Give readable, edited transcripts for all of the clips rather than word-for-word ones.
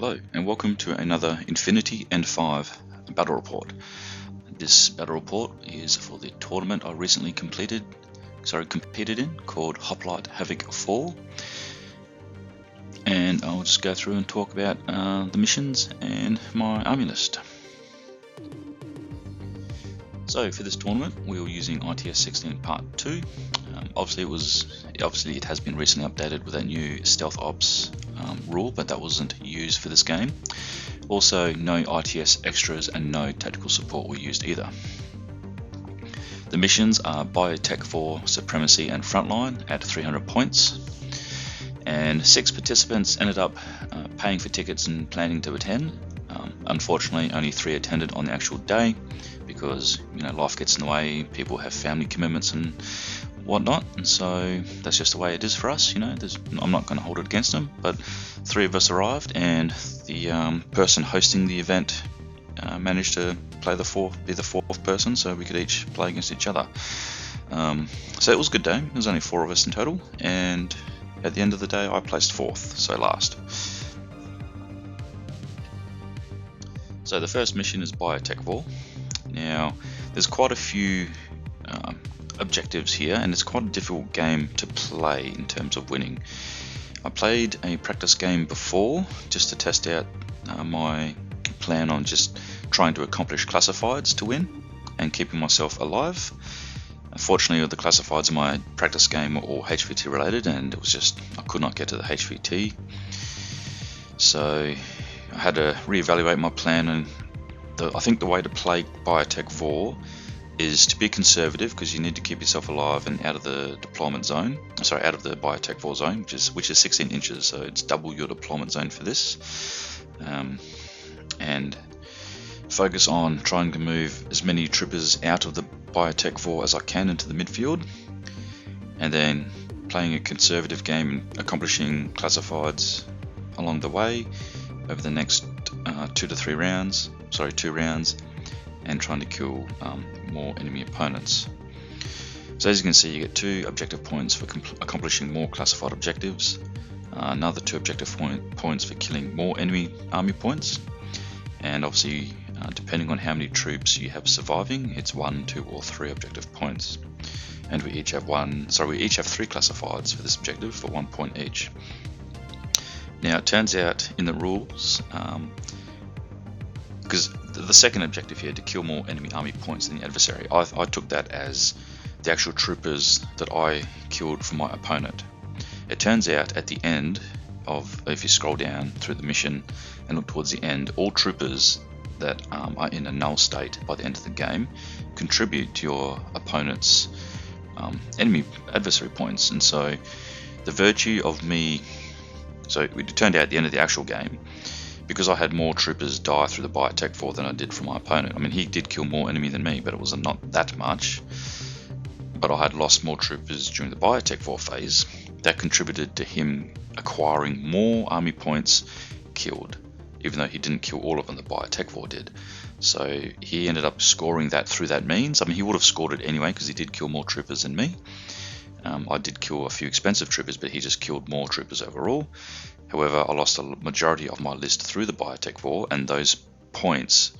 Hello and welcome to another Infinity and 5 battle report. This battle report is for the tournament I recently competed in called Hoplite Havoc 4, and I'll just go through and talk about the missions and my army list. So for this tournament we were using ITS 16 Part 2. Obviously it has been recently updated with that new stealth ops rule, but that wasn't used for this game. Also, no ITS extras and no tactical support were used either. The missions are Biotechvore, Supremacy and Frontline at 300 points, and 6 participants ended up paying for tickets and planning to attend. Unfortunately, only 3 attended on the actual day because life gets in the way, people have family commitments and whatnot, and so that's just the way it is for us. I'm not going to hold it against them, but 3 of us arrived, and the person hosting the event managed to be the fourth person, so we could each play against each other. So it was a good day. There was only 4 of us in total, and at the end of the day I placed 4th, so last. So the first mission is Biotechvore. Now there's quite a few objectives here, and it's quite a difficult game to play in terms of winning. I played a practice game before just to test out my plan on just trying to accomplish classifieds to win and keeping myself alive. Unfortunately, the classifieds in my practice game were all HVT related, and it was just I could not get to the HVT, so I had to reevaluate my plan. And I think the way to play Biotechvore is to be conservative, because you need to keep yourself alive and out of the deployment zone. Out of the Biotechvore zone, which is 16 inches, so it's double your deployment zone for this. And focus on trying to move as many troopers out of the Biotechvore as I can into the midfield, and then playing a conservative game and accomplishing classifieds along the way over the next 2 rounds, and trying to kill more enemy opponents. So as you can see, you get 2 objective points for accomplishing more classified objectives, another 2 objective points for killing more enemy army points, and obviously depending on how many troops you have surviving, it's 1, 2 or 3 objective points. And we each have 3 classifieds for this objective for 1 point each. Now it turns out in the rules, because the second objective here, to kill more enemy army points than the adversary, I took that as the actual troopers that I killed from my opponent. It turns out at the end if you scroll down through the mission and look towards the end, all troopers that are in a null state by the end of the game contribute to your opponent's adversary points. And so the virtue of me, so it turned out at the end of the actual game, because I had more troopers die through the Biotechvore than I did from my opponent. I mean, he did kill more enemy than me, but it was not that much. But I had lost more troopers during the Biotechvore phase. That contributed to him acquiring more army points killed, even though he didn't kill all of them, the Biotechvore did. So he ended up scoring that through that means. I mean, he would have scored it anyway because he did kill more troopers than me. I did kill a few expensive troopers, but he just killed more troopers overall. However, I lost a majority of my list through the Biotechvore, and those points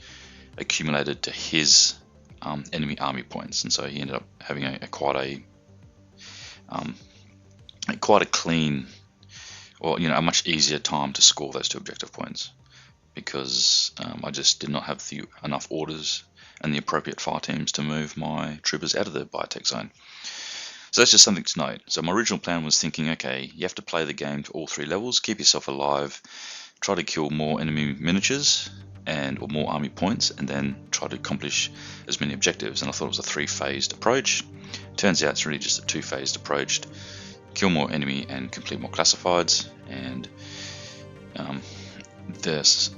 accumulated to his enemy army points, and so he ended up having quite a clean, or a much easier time to score those 2 objective points, because I just did not have enough orders and the appropriate fire teams to move my troopers out of the Biotech zone. So that's just something to note. So my original plan was thinking, okay, you have to play the game to all 3 levels, keep yourself alive, try to kill more enemy miniatures or more army points, and then try to accomplish as many objectives. And I thought it was a 3-phased approach. Turns out it's really just a 2-phased approach: kill more enemy and complete more classifieds, and there's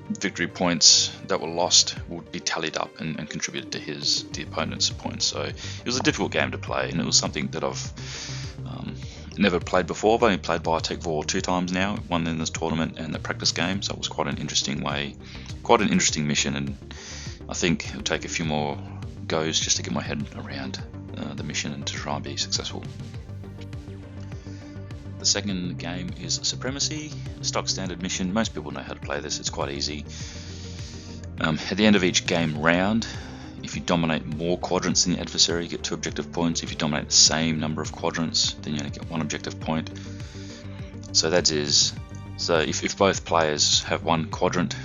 victory points that were lost would be tallied up and contributed to the opponent's points. So it was a difficult game to play, and it was something that I've never played before. I've only played Biotechvore 2 times now, one in this tournament and the practice game, so it was quite an interesting mission, and I think it'll take a few more goes just to get my head around the mission and to try and be successful. The second game is Supremacy, stock standard mission. Most people know how to play this, it's quite easy. At the end of each game round, if you dominate more quadrants than the adversary, you get 2 objective points. If you dominate the same number of quadrants, then you only get 1 objective point. So if both players have 1 quadrant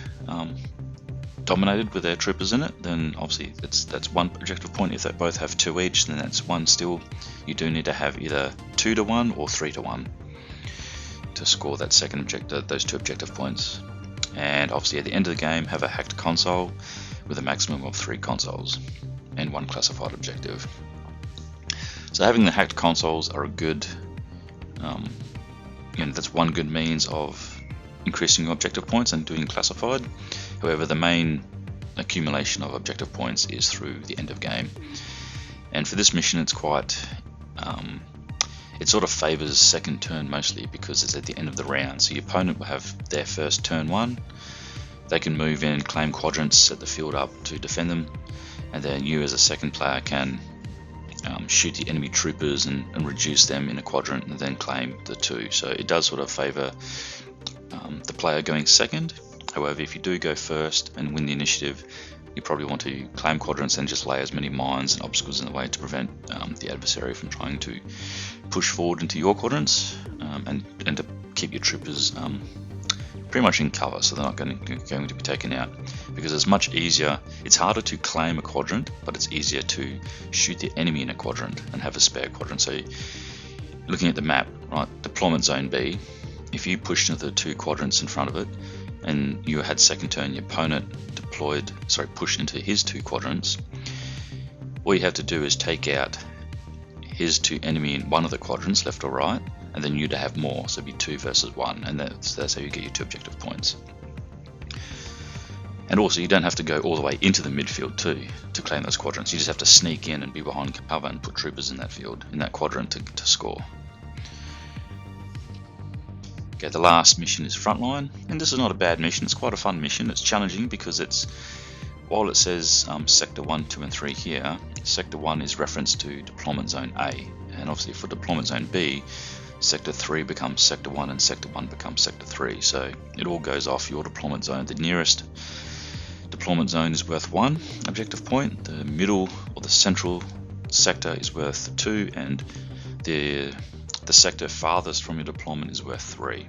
dominated with their troopers in it, then obviously that's 1 objective point. If they both have 2 each, then that's 1 still. You do need to have either 2 to 1 or 3 to 1 to score that second objective, those 2 objective points. And obviously at the end of the game, have a hacked console with a maximum of 3 consoles and 1 classified objective. So having the hacked consoles are a good, that's one good means of increasing your objective points and doing classified. However, the main accumulation of objective points is through the end of game. And for this mission, it's quite, it sort of favors second turn mostly because it's at the end of the round. So your opponent will have their first turn 1. They can move in, claim quadrants, set the field up to defend them, and then you as a second player can shoot the enemy troopers and reduce them in a quadrant and then claim the 2. So it does sort of favor the player going second. However, if you do go first and win the initiative, you probably want to claim quadrants and just lay as many mines and obstacles in the way to prevent the adversary from trying to push forward into your quadrants, and to keep your troopers pretty much in cover, so they're not going to be taken out. Because it's much easier, it's harder to claim a quadrant, but it's easier to shoot the enemy in a quadrant and have a spare quadrant. So looking at the map, right, deployment zone B, if you pushed into the 2 quadrants in front of it and you had second turn, your opponent pushed into his 2 quadrants, all you have to do is take out his 2 enemy in one of the quadrants, left or right, and then you'd have more, so it'd be 2 versus 1, and that's how you get your 2 objective points. And also, you don't have to go all the way into the midfield too to claim those quadrants. You just have to sneak in and be behind cover and put troopers in that field, in that quadrant to score. Okay, the last mission is Frontline, and this is not a bad mission. It's quite a fun mission. It's challenging because while it says Sector 1, 2 and 3 here, Sector 1 is referenced to Deployment Zone A, and obviously for Deployment Zone B, Sector 3 becomes Sector 1 and Sector 1 becomes Sector 3, so it all goes off your deployment zone. The nearest deployment zone is worth 1 objective point, the middle or the central sector is worth 2, and the sector farthest from your deployment is worth 3.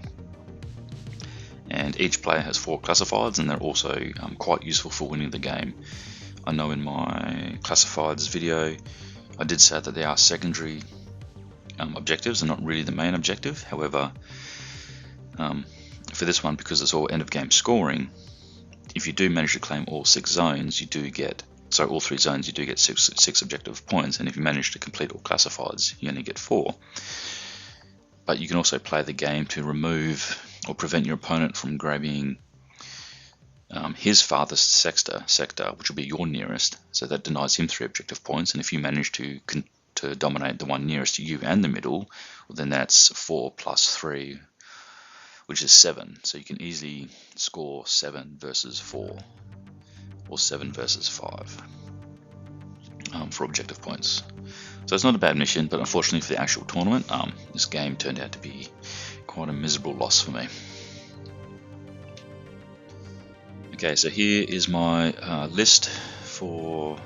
And each player has 4 classifieds, and they're also quite useful for winning the game. I know in my classifieds video I did say that they are secondary objectives and not really the main objective. However, for this one, because it's all end of game scoring, if you do manage to claim all 6 zones, you do get, all 3 zones, you do get 6 objective points, and if you manage to complete all classifieds, you only get 4. But you can also play the game to remove or prevent your opponent from grabbing his farthest sector, which will be your nearest, so that denies him 3 objective points. And if you manage to dominate the one nearest to you and the middle, well, then that's 4 plus 3, which is 7. So you can easily score 7 versus 4 or 7 versus 5 for objective points. So it's not a bad mission, but unfortunately for the actual tournament, this game turned out to be quite a miserable loss for me. Okay, so here is my list for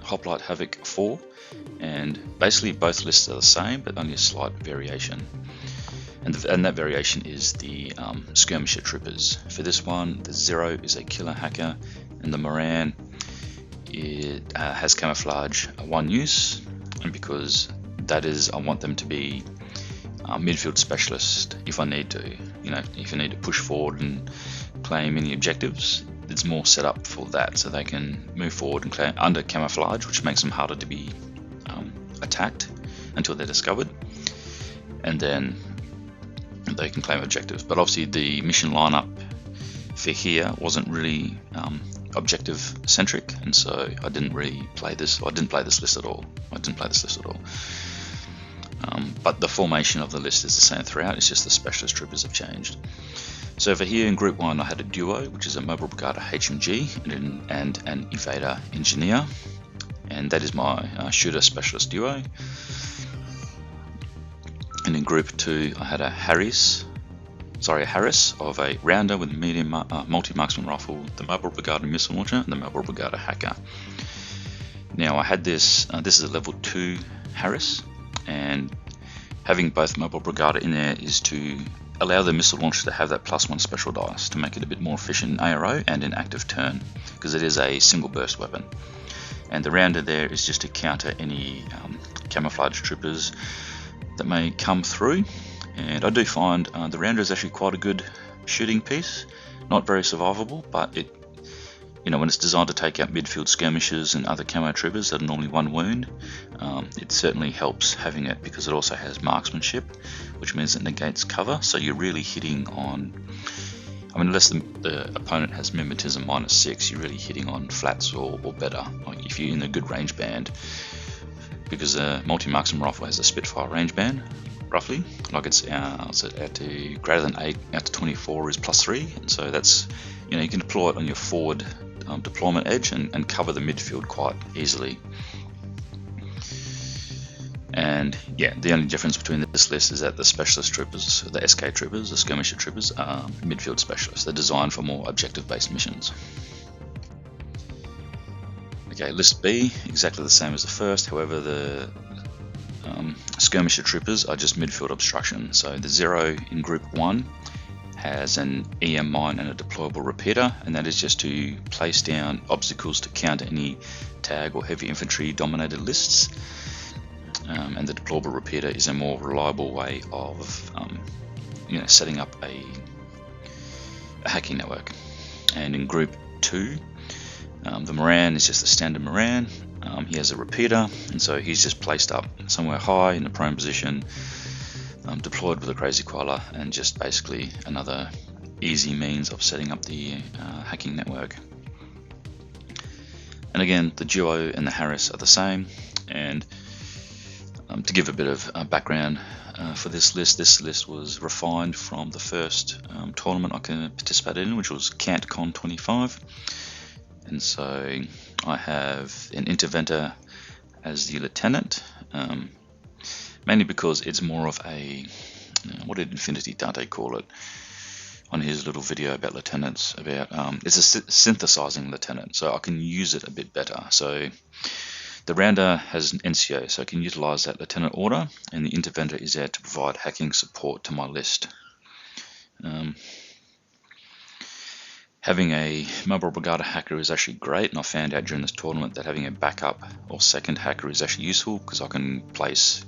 Hoplite Havoc 4, and basically both lists are the same, but only a slight variation. And that variation is the skirmisher troopers. For this one, the Zero is a killer hacker, and the Moran has camouflage 1 use, and because that is, I want them to be midfield specialist if I need to. If I need to push forward and claim any objectives, it's more set up for that, so they can move forward and claim under camouflage, which makes them harder to be attacked until they're discovered, and then they can claim objectives. But obviously the mission lineup for here wasn't really objective centric, and so I didn't really play this. I didn't play this list at all. But the formation of the list is the same throughout. It's just the specialist troopers have changed. So over here in Group 1, I had a duo, which is a Mobile Brigada HMG and an Evader Engineer, and that is my shooter specialist duo. And in group 2 I had a Harris of a rounder with a medium multi-marksman rifle, the Mobile Brigada missile launcher, and the Mobile Brigada hacker. Now I had this is a level 2 Harris, and having both Mobile Brigada in there is to allow the missile launcher to have that +1 special dice to make it a bit more efficient in ARO and in active turn, because it is a single burst weapon. And the rounder there is just to counter any camouflage troopers that may come through. And I do find the rounder is actually quite a good shooting piece, not very survivable, but it, when it's designed to take out midfield skirmishers and other camo troopers that are normally 1 wound, it certainly helps having it, because it also has marksmanship, which means it negates cover, so you're really hitting on, unless the opponent has mimetism -6, you're really hitting on flats or better, like if you're in a good range band, because a multi-marksman rifle has a Spitfire range band, roughly, like it's out to greater than 8, out to 24 is +3, and so that's, you can deploy it on your forward deployment edge and cover the midfield quite easily. And yeah, the only difference between this list is that the specialist troopers, the SK troopers, the skirmisher troopers, are midfield specialists. They're designed for more objective-based missions. Okay, list B, exactly the same as the first, however the skirmisher troopers are just midfield obstruction. So the 0 in group 1 has an EM mine and a deployable repeater, and that is just to place down obstacles to counter any tag or heavy infantry dominated lists. And the deployable repeater is a more reliable way of setting up a hacking network. And in group 2, the Moran is just a standard Moran. He has a repeater, and so he's just placed up somewhere high in the prone position, deployed with a crazy koala, and just basically another easy means of setting up the hacking network. And again, the Duo and the Harris are the same. And to give a bit of background for this list was refined from the first tournament I participated in, which was CantCon 25. And so I have an Interventor as the lieutenant, mainly because it's more of a, what did Infinity Dante call it on his little video about lieutenants, about it's a synthesizing lieutenant, so I can use it a bit better. So the rounder has an NCO, so I can utilize that lieutenant order, and the Interventor is there to provide hacking support to my list. Having a Mobile Brigada hacker is actually great, and I found out during this tournament that having a backup or second hacker is actually useful, because I can place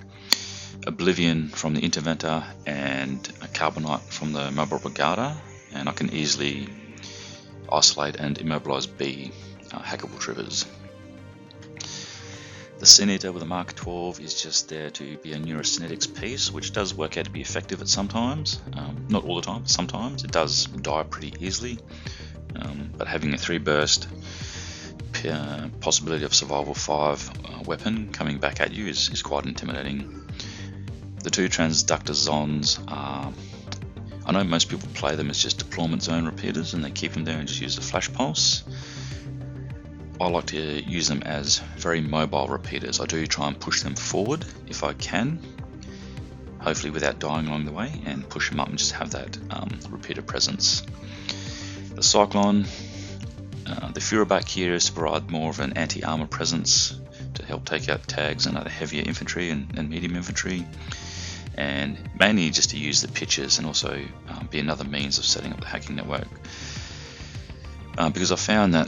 Oblivion from the Interventor and a Carbonite from the Mobile Brigada, and I can easily isolate and immobilize B hackable troopers. The Sin-Eater with a Mark 12 is just there to be a neurosynetics piece, which does work out to be effective at sometimes. Not all the time, but sometimes. It does die pretty easily. But having a 3 burst possibility of survival 5 weapon coming back at you is quite intimidating. The 2 transductor Zons are, I know most people play them as just deployment zone repeaters and they keep them there and just use the flash pulse. I like to use them as very mobile repeaters. I do try and push them forward if I can, hopefully without dying along the way, and push them up and just have that repeater presence. The Cyclone, the Fuhrerback here is to provide more of an anti-armor presence to help take out tags and other heavier infantry and medium infantry, and mainly just to use the pitches and also be another means of setting up the hacking network. Because I found that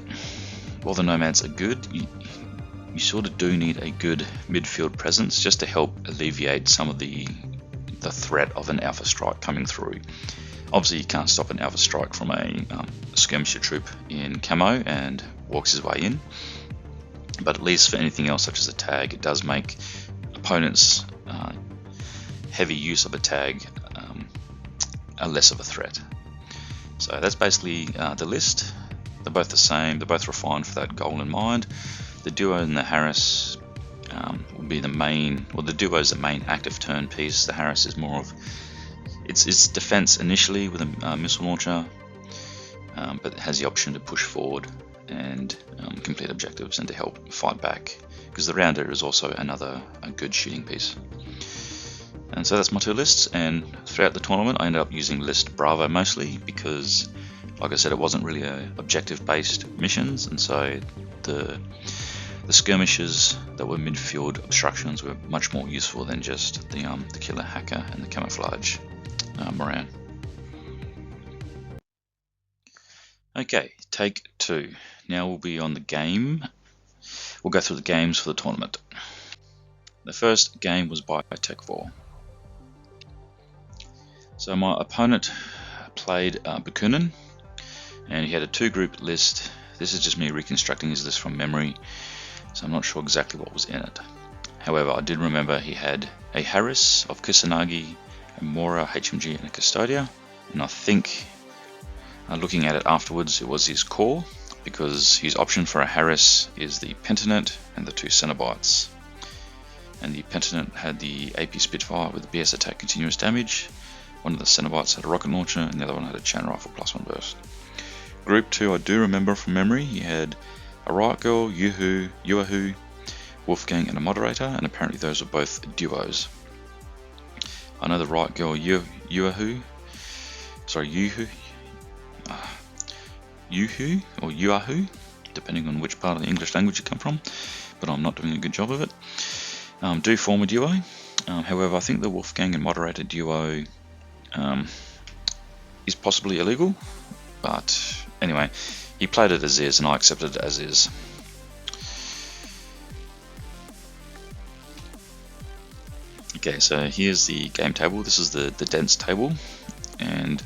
while the Nomads are good, you sort of do need a good midfield presence just to help alleviate some of the threat of an Alpha Strike coming through. Obviously you can't stop an Alpha Strike from a skirmisher troop in camo and walks his way in, but at least for anything else such as a tag, it does make opponents' heavy use of a tag a less of a threat. So that's basically the list. They're both the same, they're both refined for that goal in mind. The Duo and the Harris will be the main, well, the Duo is the main active turn piece. The Harris is more of its defense initially with a missile launcher, but it has the option to push forward and complete objectives and to help fight back, because the Rounder is also a good shooting piece. And so that's my two lists, and throughout the tournament I ended up using list Bravo mostly because, like I said, it wasn't really a objective based missions, and so the skirmishes that were midfield obstructions were much more useful than just the killer hacker and the camouflage Moran. Okay, take two. Now we'll be on the game. We'll go through the games for the tournament. The first game was Biotechvore. So my opponent played Bakunin, and he had a two-group list. This is just me reconstructing his list from memory, so I'm not sure exactly what was in it. However, I did remember he had a Harris of Kusanagi, a Mora HMG, and a Custodia, and I think looking at it afterwards, it was his core, because his option for a Harris is the Pentanent and the two Cenobites. And the Pentanent had the AP Spitfire with the BS attack continuous damage. One of the Cenobites had a rocket launcher, and the other one had a chain rifle +1 burst. Group 2 I do remember from memory. He had a Riot Girl, Yuahu, Wolfgang, and a Moderator, and apparently those were both duos. I know the Riot Girl Yuahu or Yuahu, depending on which part of the English language you come from, but I'm not doing a good job of it. Do form a duo. However, I think the Wolfgang and Moderator duo is possibly illegal, but anyway, he played it as is and I accepted it as is. Okay, so here's the game table. This is the dense table, and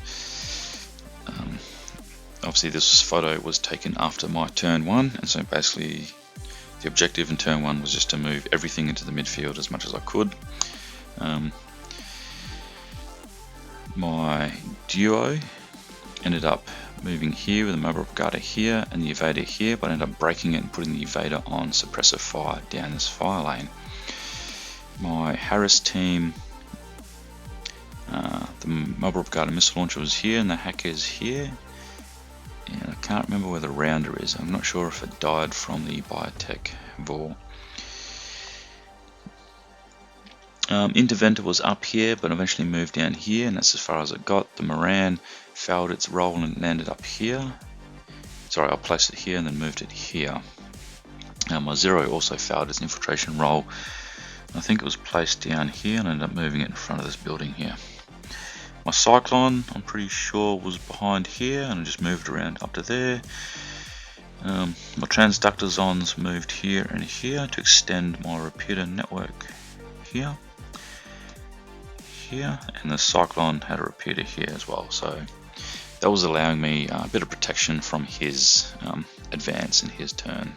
obviously this photo was taken after my turn 1, and so basically the objective in turn 1 was just to move everything into the midfield as much as I could. My duo ended up moving here with the Mobile Brigada here and the Evader here, but I ended up breaking it and putting the Evader on suppressive fire down this fire lane. My Harris team, the Mobile Brigada missile launcher was here and the hacker is here, and I can't remember where the rounder is. I'm not sure if it died from the Biotechvore. Interventor was up here, but eventually moved down here, and that's as far as it got. The Moran failed its roll and landed up here. Sorry, I placed it here and then moved it here. My Zero also failed its infiltration roll. I think it was placed down here and ended up moving it in front of this building here. My Cyclone, I'm pretty sure, was behind here, and I just moved around up to there. My Transductor Zons moved here and here to extend my repeater network here, and the Cyclone had a repeater here as well, so that was allowing me a bit of protection from his advance in his turn.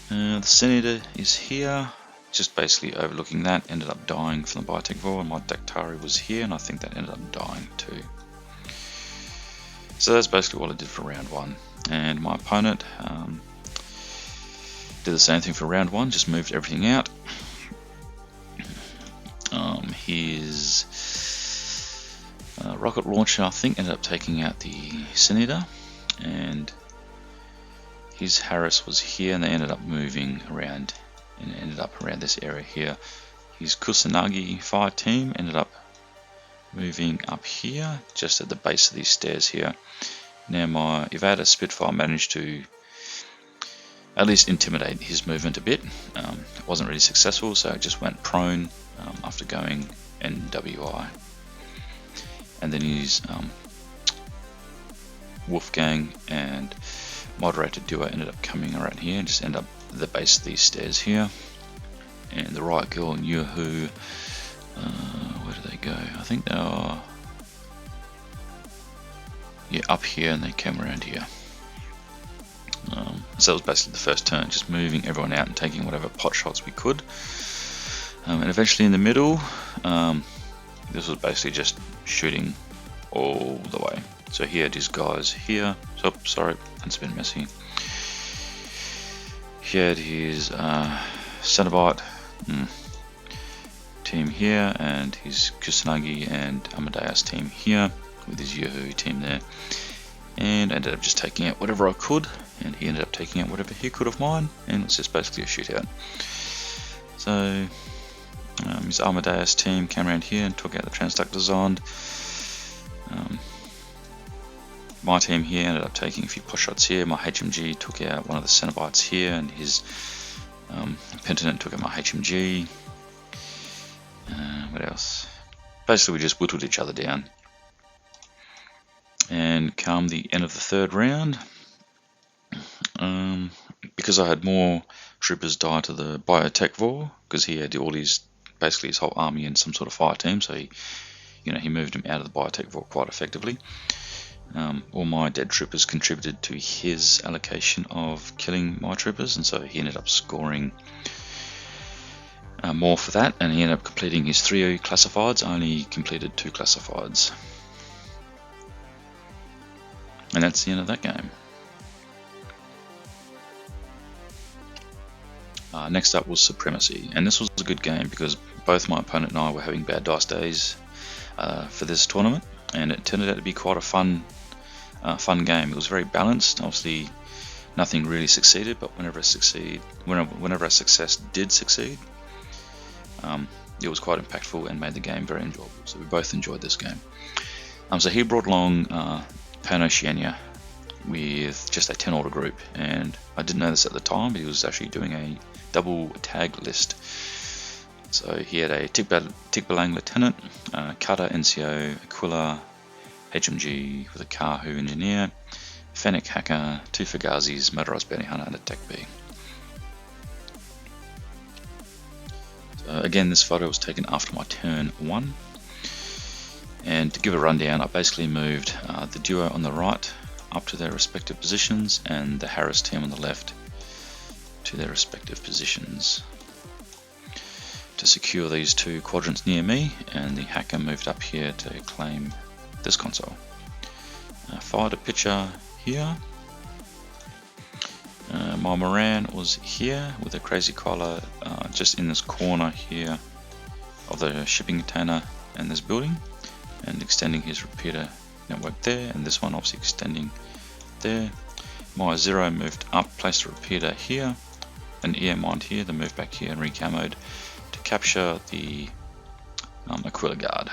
The Senator is here, just basically overlooking that, ended up dying from the Biotechvore, and my Dactari was here, and I think that ended up dying too. So that's basically what I did for round 1, and my opponent did the same thing for round 1, just moved everything out. His rocket launcher, I think, ended up taking out the Senator, and his Harris was here, and they ended up moving around and ended up around this area here. His Kusanagi fire team ended up moving up here, just at the base of these stairs here. Now my Evader Spitfire managed to at least intimidate his movement a bit. It wasn't really successful, so it just went prone after going NWI. And then his Wolfgang and Moderator duo ended up coming around here and just end up at the base of these stairs here. And the Riot Girl and Yuhu, where do they go? I think they are up here, and they came around here. So that was basically the first turn, just moving everyone out and taking whatever pot shots we could. And eventually in the middle, this was basically just shooting all the way. So he had his guys here. So sorry, that's a bit messy. He had his Cenobite team here, and his Kusanagi and Amadeus team here, with his Yuhu team there. And I ended up just taking out whatever I could, and he ended up taking out whatever he could of mine, and it's just basically a shootout. So His Amadeus team came around here and took out the transductor Zond. My team here ended up taking a few push shots here. My HMG took out one of the Cenobites here, and his Pentinent took out my HMG. What else? Basically, we just whittled each other down. And come the end of the third round, because I had more troopers die to the Biotechvore, because he had all his, basically his whole army in some sort of fire team, so he moved him out of the Biotechvore quite effectively. All my dead troopers contributed to his allocation of killing my troopers, and so he ended up scoring more for that, and he ended up completing his 3 classifieds. I only completed 2 classifieds. And that's the end of that game. Next up was Supremacy, and this was a good game because both my opponent and I were having bad dice days for this tournament, and it turned out to be quite a fun game. It was very balanced. Obviously, nothing really succeeded, but whenever a success did succeed, it was quite impactful and made the game very enjoyable. So we both enjoyed this game. So he brought along Panoceania with just a 10 order group, and I didn't know this at the time, but he was actually doing a double tag list. So he had a Tikbalang Lieutenant, Kata NCO, Aquila HMG with a Kahu Engineer, Fennec Hacker, 2 Fugazis, Motorized Bounty Hunter, and a Tech B. So again, this photo was taken after my turn 1. And to give a rundown, I basically moved the duo on the right up to their respective positions, and the Harris team on the left to their respective positions to secure these 2 quadrants near me, and the hacker moved up here to claim this console. Fired a picture here. My Moran was here with a crazy collar just in this corner here of the shipping container and this building, and extending his repeater network there, and this one obviously extending there. My Zero moved up, placed a repeater here, an EM mined here, then moved back here and recamoed to capture the Aquila Guard.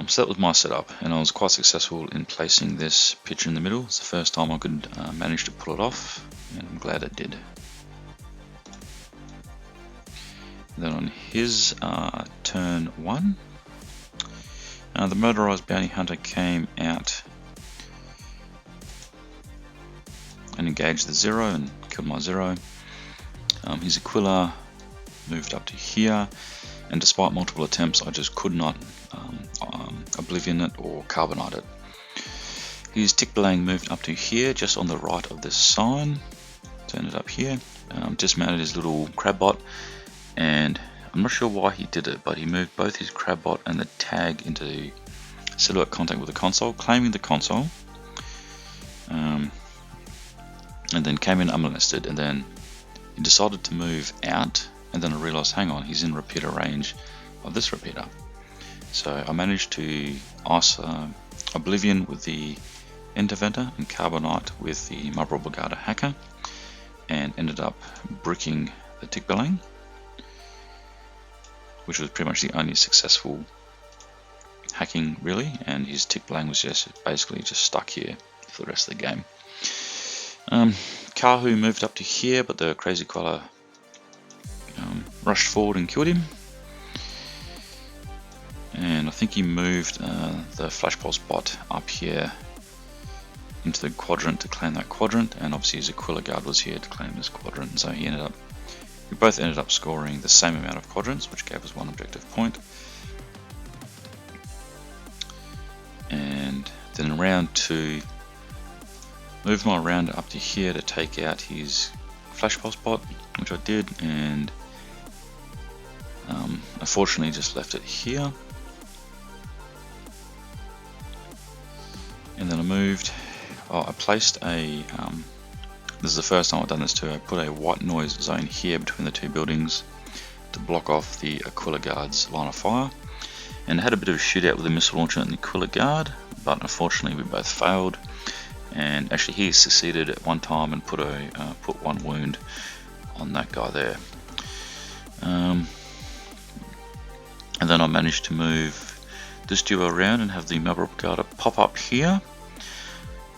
So that was my setup, and I was quite successful in placing this picture in the middle. It's the first time I could manage to pull it off, and I'm glad it did. Then on his turn 1, the Motorized Bounty Hunter came out and engaged the Zero and killed my Zero. His Aquila moved up to here, and despite multiple attempts, I just could not Oblivion it or Carbonite it. His Tikbalang moved up to here, just on the right of this sign. Turned it up here. Dismounted his little Crabbot, and I'm not sure why he did it, but he moved both his Crabbot and the tag into silhouette contact with the console, claiming the console, and then came in unmolested, and then he decided to move out, and then I realized, hang on, he's in repeater range of this repeater. So I managed to ice Oblivion with the Interventor and Carbonite with the Marlboro Brigada Hacker, and ended up bricking the Tikbalang, which was pretty much the only successful hacking really, and his Tikbalang was just basically just stuck here for the rest of the game. Kahu moved up to here, but the Crazy Collar rushed forward and killed him. And I think he moved the Flash Pulse bot up here into the quadrant to claim that quadrant, and obviously his Aquila Guard was here to claim this quadrant, and so we both ended up scoring the same amount of quadrants, which gave us 1 objective point. And then in round 2, moved my round up to here to take out his Flash Pulse bot, which I did, and unfortunately just left it here. And then I placed a, this is the first time I've done this too, I put a white noise zone here between the 2 buildings to block off the Aquila Guard's line of fire, and had a bit of a shootout with the missile launcher and the Aquila Guard, but unfortunately we both failed, and actually he succeeded at one time and put 1 wound on that guy there. And then I managed to move this duo around and have the Mabra Garda pop up here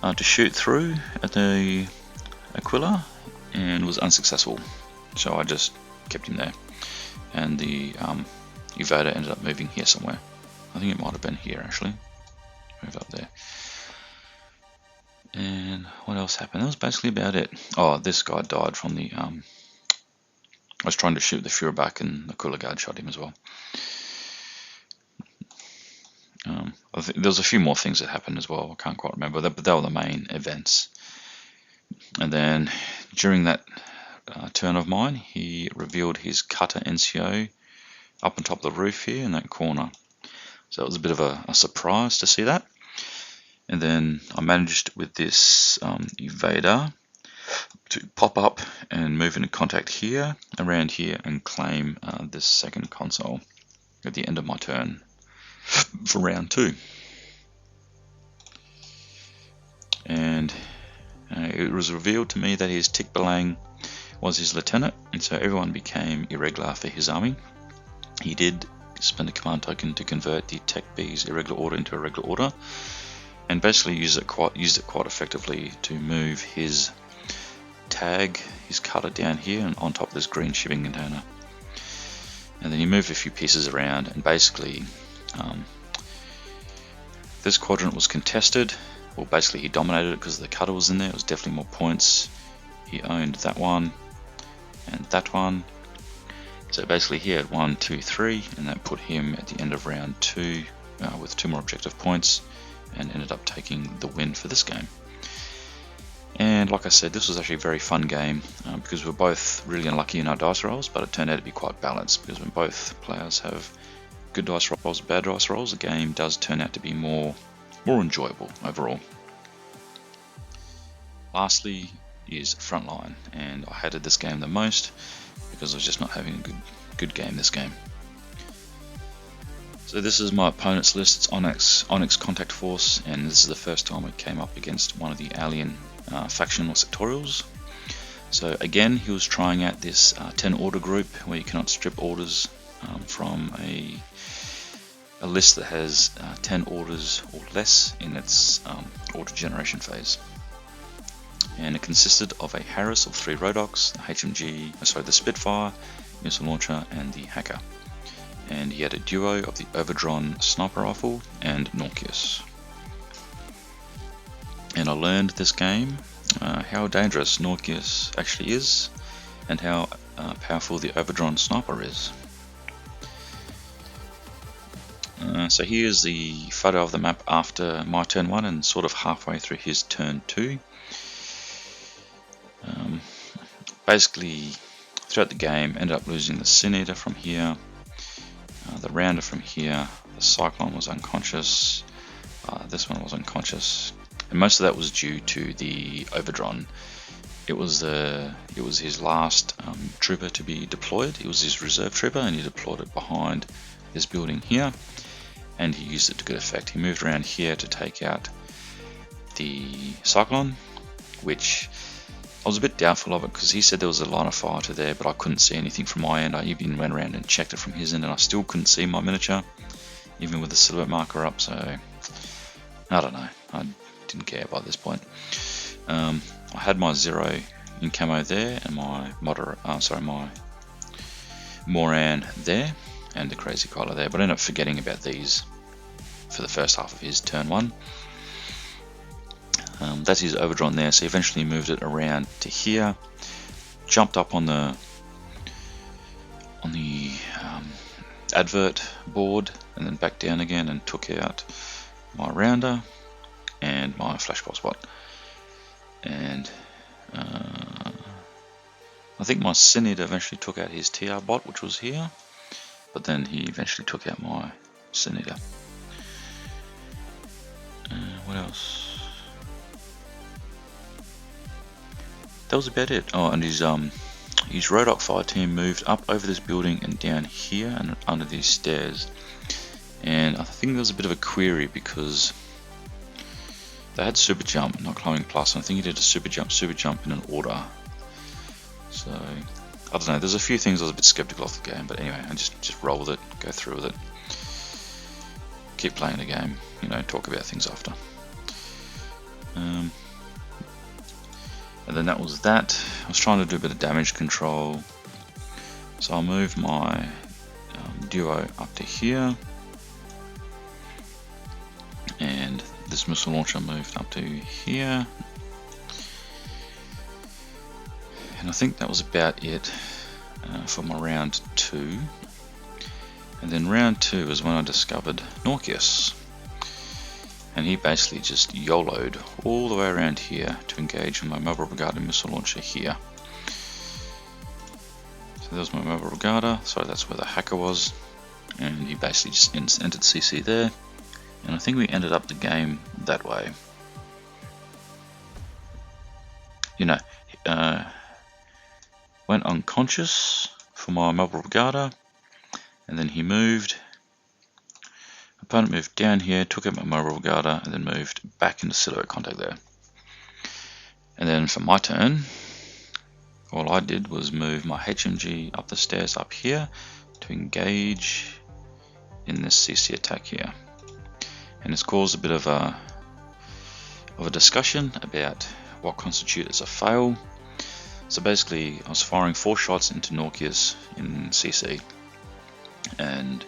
to shoot through at the Aquila, and was unsuccessful. So I just kept him there, and the Evader ended up moving here somewhere. I think it might have been here actually. Move up there. And what else happened? That was basically about it. Oh, this guy died from the I was trying to shoot the Fuhrer back, and the Aquila Guard shot him as well. I think there was a few more things that happened as well. I can't quite remember, but they were the main events. And then during that turn of mine, he revealed his Cutter NCO up on top of the roof here in that corner. So it was a bit of a surprise to see that. And then I managed with this Evader to pop up and move into contact here, around here, and claim this second console at the end of my turn for round 2. And it was revealed to me that his Tik Balang was his lieutenant, and so everyone became irregular for his army. He did spend a command token to convert the Tech B's irregular order into a regular order, and basically used it quite effectively to move his tag, his cutter down here and on top of this green shipping container. And then he moved a few pieces around, and basically this quadrant was contested. Well, basically he dominated it because the cutter was in there. It was definitely more points. He owned that one and that one. So basically he had 1, 2, 3, and that put him at the end of round 2 with 2 more objective points, and ended up taking the win for this game. And like I said, this was actually a very fun game because we're both really unlucky in our dice rolls, but it turned out to be quite balanced, because when both players have good dice rolls, bad dice rolls, the game does turn out to be more enjoyable overall. Lastly is Frontline, and I hated this game the most because I was just not having a good game this game. So this is my opponent's list. It's Onyx Contact Force, and this is the first time we came up against one of the alien faction or sectorials. So again, he was trying out this 10 order group where you cannot strip orders from a list that has 10 orders or less in its order generation phase. And it consisted of a Harris of 3 Rodox, the Spitfire, missile launcher, and the Hacker. And he had a duo of the Overdron sniper rifle and Norkius. And I learned this game how dangerous Norkius actually is, and how powerful the Overdron sniper is. So here's the photo of the map after my turn 1 and sort of halfway through his turn 2. Basically, throughout the game, ended up losing the Sin Eater from here, the Rounder from here, the Cyclone was unconscious, this one was unconscious, and most of that was due to the Overdron. It was his last trooper to be deployed. It was his reserve trooper, and he deployed it behind this building here, and he used it to good effect. He moved around here to take out the Cyclone, which I was a bit doubtful of it because he said there was a line of fire to there, but I couldn't see anything from my end. I even went around and checked it from his end, and I still couldn't see my miniature, even with the silhouette marker up. So I don't know. I didn't care by this point. I had my 0 in camo there, and my my Moran there, and the Crazy Collar there, but I ended up forgetting about these for the first half of his turn 1. That's his Overdron there, so he eventually moved it around to here, jumped up on the advert board, and then back down again and took out my Rounder and my Flashball Spot. And I think my Sin Eater eventually took out his TR bot, which was here, but then he eventually took out my Sin Eater. What else? That was about it. Oh, and his Rodoc fire team moved up over this building and down here and under these stairs. And I think there was a bit of a query because they had super jump, not climbing plus, and I think he did a super jump in an order. So I don't know, there's a few things I was a bit skeptical of the game, but anyway, I just roll with it, go through with it, keep playing the game, you know, talk about things after. And then that was that. I was trying to do a bit of damage control, so I'll move my duo up to here, and this missile launcher moved up to here, and I think that was about it for my round 2. And then round 2 is when I discovered Norkius, and he basically just YOLO'd all the way around here to engage with my Mobile Brigada missile launcher here. So there's my Mobile Brigada, so that's where the hacker was, and he basically just entered CC there, and I think we ended up the game that way. You know, went unconscious for my Mobile Brigada, and then he moved. Opponent moved down here, took out my Mobile Brigada, and then moved back into silhouette contact there. And then for my turn, all I did was move my HMG up the stairs up here to engage in this CC attack here. And it's caused a bit of a discussion about what constitutes as a fail. So basically, I was firing 4 shots into Norkius in CC, and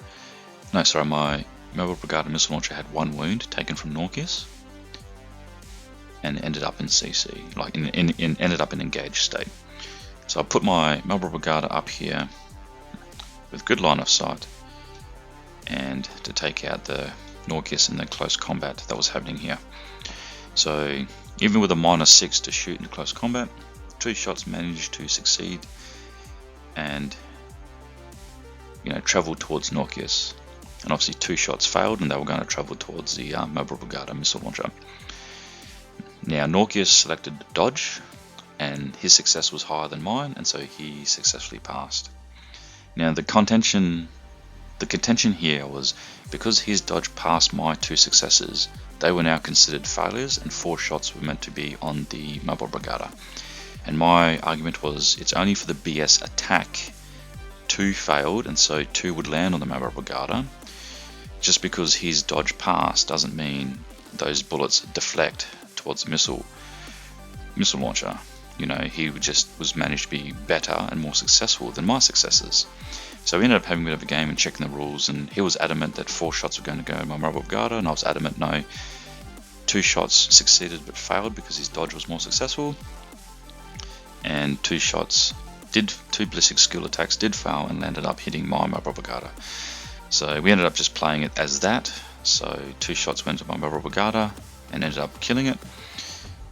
no, sorry, my Mobile Brigada missile launcher had 1 wound taken from Norkius, and ended up in CC, like ended up in engaged state. So I put my Mobile Brigada up here with good line of sight, and to take out the Norkius in the close combat that was happening here. So even with a -6 to shoot into close combat, 2 shots managed to succeed and, you know, travel towards Norkius. And obviously 2 shots failed, and they were going to travel towards the Mobile Brigada missile launcher. Now Norkius selected dodge, and his success was higher than mine, and so he successfully passed. Now the contention here was, because his dodge passed my 2 successes, they were now considered failures, and 4 shots were meant to be on the Mobile Brigada. And my argument was, it's only for the BS attack 2 failed, and so 2 would land on the Mobile Brigada. Just because his dodge passed doesn't mean those bullets deflect towards the missile launcher. You know, he just was managed to be better and more successful than my successes. So we ended up having a bit of a game and checking the rules, and he was adamant that 4 shots were going to go in my Mobile Brigada, and I was adamant no, 2 shots succeeded but failed because his dodge was more successful, and 2 ballistic skill attacks did fail and ended up hitting my Mobile Brigada. So we ended up just playing it as that. So 2 shots went to my Mobile Brigada and ended up killing it,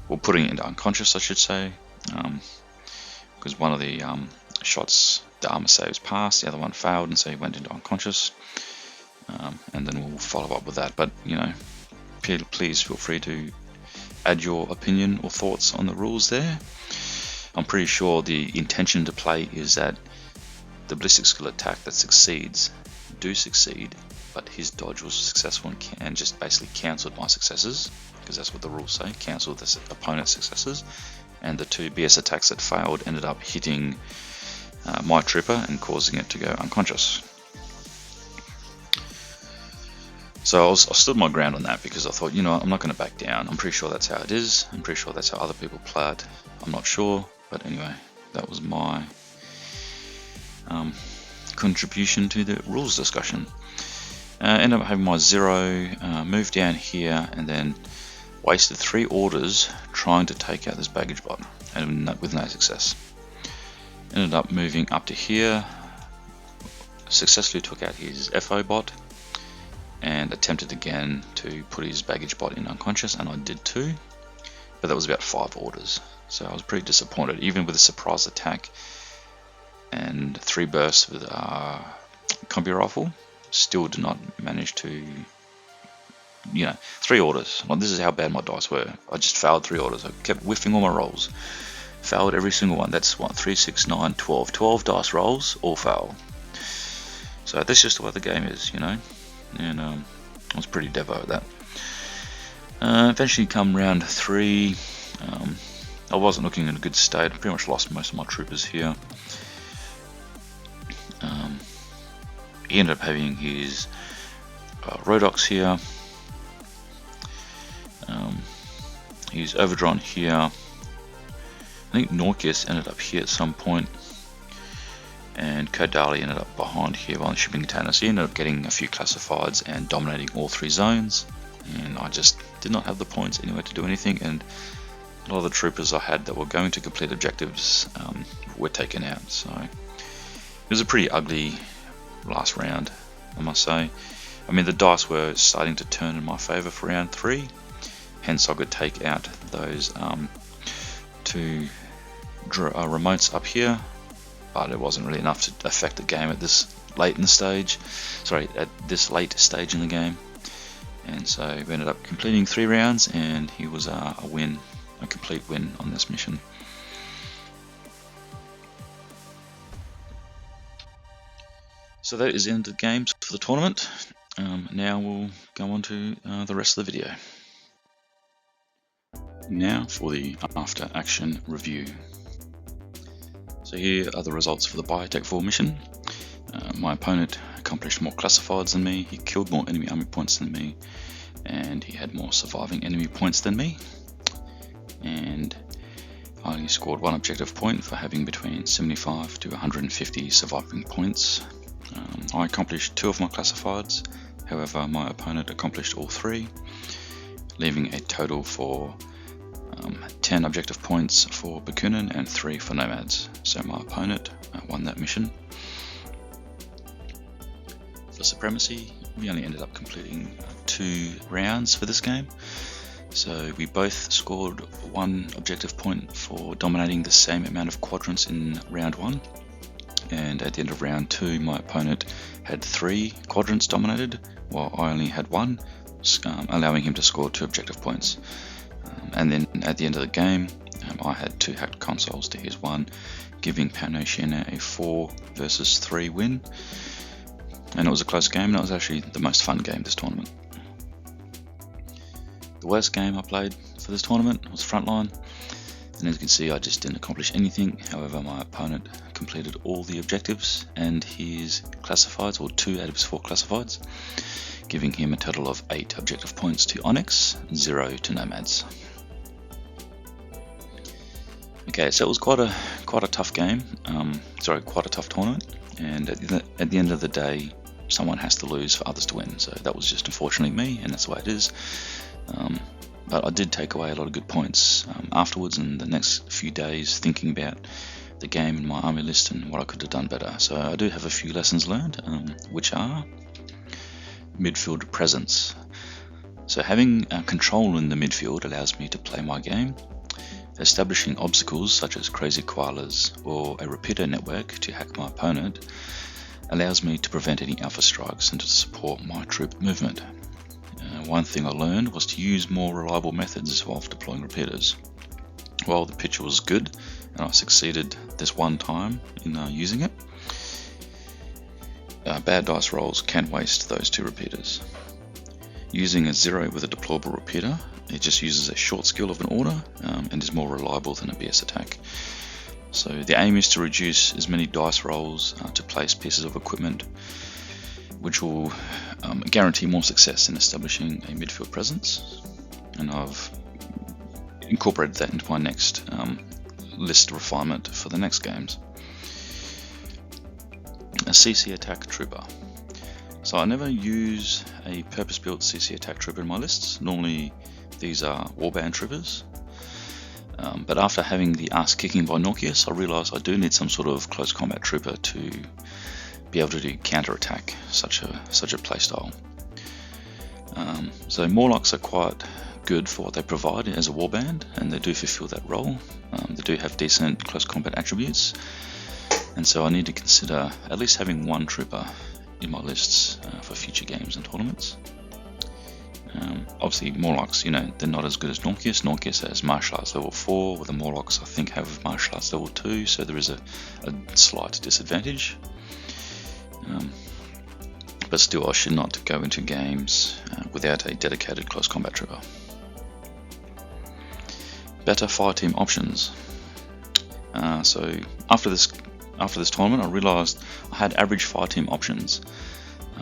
or putting it into unconscious, I should say, because one of the shots, the armor saves passed, the other one failed, and so he went into unconscious. And then we'll follow up with that. But you know, please feel free to add your opinion or thoughts on the rules there. I'm pretty sure the intention to play is that the ballistic skill attack that succeeds do succeed, but his dodge was successful and just basically cancelled my successes, because that's what the rules say, cancel the opponent's successes, and the 2 BS attacks that failed ended up hitting my trooper and causing it to go unconscious. So I stood my ground on that, because I thought, you know, I'm not going to back down. I'm pretty sure that's how it is. I'm pretty sure that's how other people play it. I'm not sure, but anyway, that was my contribution to the rules discussion. Ended up having my 0, moved down here, and then wasted 3 orders trying to take out this baggage bot, and with no success. Ended up moving up to here, successfully took out his FO bot, and attempted again to put his baggage bot in unconscious, and I did too, but that was about 5 orders. So I was pretty disappointed, even with a surprise attack and 3 bursts with combi rifle, still did not manage to, you know, 3 orders. Well, this is how bad my dice were. I just failed 3 orders. I kept whiffing all my rolls. Failed every single one. That's what, 3, 6, 9, 12. 12 dice rolls, all fail. So that's just the way the game is, you know. And I was pretty devo at that. Eventually come round 3. I wasn't looking in a good state. I pretty much lost most of my troopers here. he ended up having his Rhodox here, his Overdron here. I think Norkius ended up here at some point, and Kodali ended up behind here on the shipping container. So he ended up getting a few classifieds and dominating all 3 zones, and I just did not have the points anyway to do anything, and a lot of the troopers I had that were going to complete objectives were taken out. So it was a pretty ugly last round, I must say. I mean, the dice were starting to turn in my favour for round 3, hence I could take out those 2 remotes up here, but it wasn't really enough to affect the game at this late in the stage. Sorry, at this late stage in the game. And so we ended up completing 3 rounds, and he was a win, a complete win on this mission. So that is the end of the games for the tournament. Now we'll go on to the rest of the video. Now for the after action review. So here are the results for the Biotechvore mission. My opponent accomplished more classifieds than me, he killed more enemy army points than me, and he had more surviving enemy points than me. And I only scored 1 objective point for having between 75 to 150 surviving points. I accomplished 2 of my classifieds, however my opponent accomplished all 3, leaving a total for 10 objective points for Bakunin and 3 for Nomads. So my opponent won that mission. For Supremacy, we only ended up completing 2 rounds for this game. So we both scored 1 objective point for dominating the same amount of quadrants in round 1. And at the end of round 2, my opponent had 3 quadrants dominated, while I only had 1, allowing him to score 2 objective points. And then at the end of the game, I had 2 hacked consoles to his 1, giving Panoceana a 4 versus 3 win. And it was a close game, and it was actually the most fun game this tournament. The worst game I played for this tournament was Frontline, and as you can see, I just didn't accomplish anything. However, my opponent completed all the objectives and his classifieds, or 2 out of his 4 classifieds, giving him a total of 8 objective points to Onyx, 0 to Nomads. Okay, so it was quite a tough game. Quite a tough tournament, and at the end of the day, someone has to lose for others to win. So that was just unfortunately me, and that's the way it is. But I did take away a lot of good points afterwards, and the next few days thinking about the game and my army list and what I could have done better. So I do have a few lessons learned, which are midfield presence. So having control in the midfield allows me to play my game. Establishing obstacles such as crazy koalas or a repeater network to hack my opponent allows me to prevent any alpha strikes and to support my troop movement. One thing I learned was to use more reliable methods while deploying repeaters. While the picture was good and I succeeded this one time in using it, bad dice rolls can waste those 2 repeaters. Using a 0 with a deployable repeater, it just uses a short skill of an order and is more reliable than a BS attack. So the aim is to reduce as many dice rolls to place pieces of equipment, which will guarantee more success in establishing a midfield presence. And I've incorporated that into my next list refinement for the next games. A CC attack trooper. So I never use a purpose-built CC attack trooper in my lists. Normally these are warband troopers. But after having the ass kicking by Norkius, I realised I do need some sort of close combat trooper to be able to do counter-attack such a playstyle. So Morlocks are quite good for what they provide as a warband, and they do fulfill that role. They do have decent close combat attributes, and so I need to consider at least having 1 trooper in my lists for future games and tournaments. Obviously Morlocks, they're not as good as Norkius. Norkius has martial arts level 4, where the Morlocks I think have martial arts level 2, so there is a slight disadvantage. But still, I should not go into games without a dedicated close combat trooper. Better fireteam options. So after this tournament, I realised I had average fireteam options.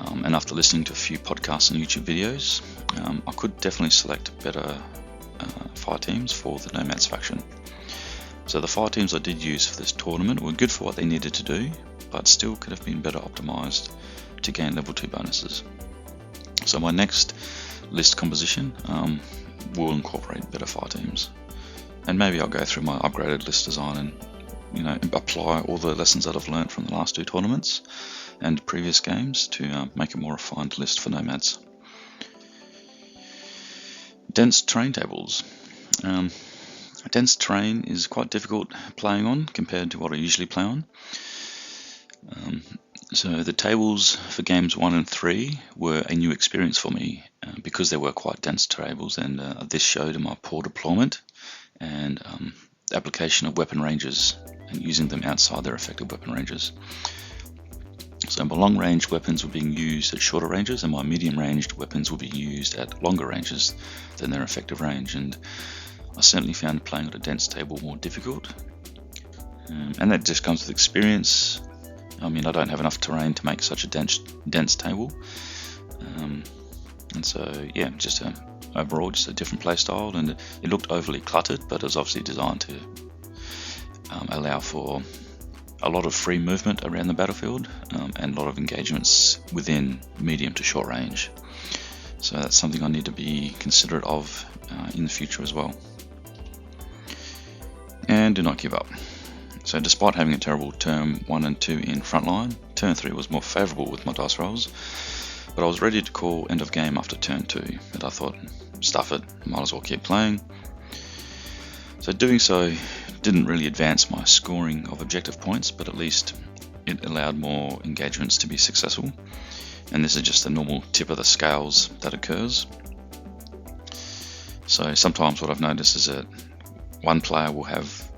and after listening to a few podcasts and YouTube videos, I could definitely select better fire teams for the Nomads faction. So the fire teams I did use for this tournament were good for what they needed to do, but still could have been better optimized to gain level 2 bonuses. So my next list composition will incorporate better fire teams, and maybe I'll go through my upgraded list design and apply all the lessons that I've learned from the last 2 tournaments and previous games to make a more refined list for Nomads. Dense terrain tables. Dense terrain is quite difficult playing on compared to what I usually play on. So the tables for games 1 and 3 were a new experience for me because they were quite dense tables, and this showed in my poor deployment and application of weapon ranges and using them outside their effective weapon ranges. So my long range weapons were being used at shorter ranges, and my medium ranged weapons were being used at longer ranges than their effective range, and I certainly found playing on a dense table more difficult, and that just comes with experience. I mean, I don't have enough terrain to make such a dense table, and so yeah, overall just a different play style, and it looked overly cluttered, but it was obviously designed to allow for a lot of free movement around the battlefield and a lot of engagements within medium to short range. So that's something I need to be considerate of in the future as well. And do not give up. So despite having a terrible turn 1 and 2 in Frontline, turn 3 was more favourable with my dice rolls, but I was ready to call end of game after turn 2, but I thought, stuff it, might as well keep playing. So doing so didn't really advance my scoring of objective points, but at least it allowed more engagements to be successful, and this is just the normal tip of the scales that occurs. So sometimes what I've noticed is that one player will have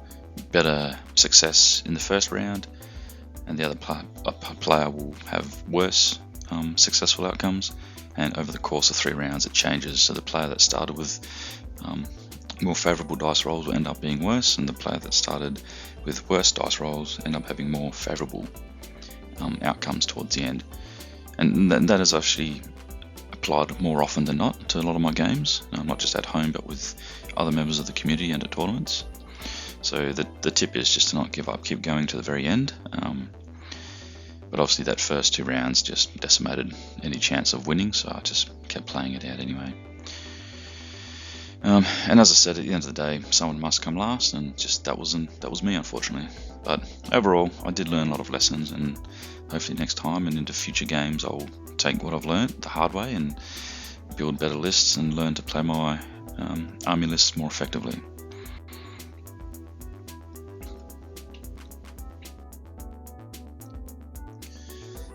better success in the first round, and the other player will have worse successful outcomes, and over the course of 3 rounds it changes. So the player that started with more favourable dice rolls will end up being worse, and the player that started with worse dice rolls end up having more favourable outcomes towards the end. And that is actually applied more often than not to a lot of my games, not just at home but with other members of the community and at tournaments. So the tip is just to not give up, keep going to the very end. But obviously that first 2 rounds just decimated any chance of winning, so I just kept playing it out anyway. And as I said, at the end of the day, someone must come last, and just that was me, unfortunately. But overall, I did learn a lot of lessons, and hopefully next time and into future games I'll take what I've learned the hard way and build better lists and learn to play my army lists more effectively.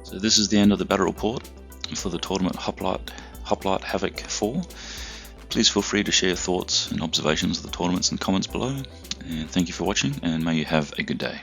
So this is the end of the battle report for the tournament Hoplite Havoc 4. Please feel free to share your thoughts and observations of the tournaments in the comments below, and thank you for watching, and may you have a good day.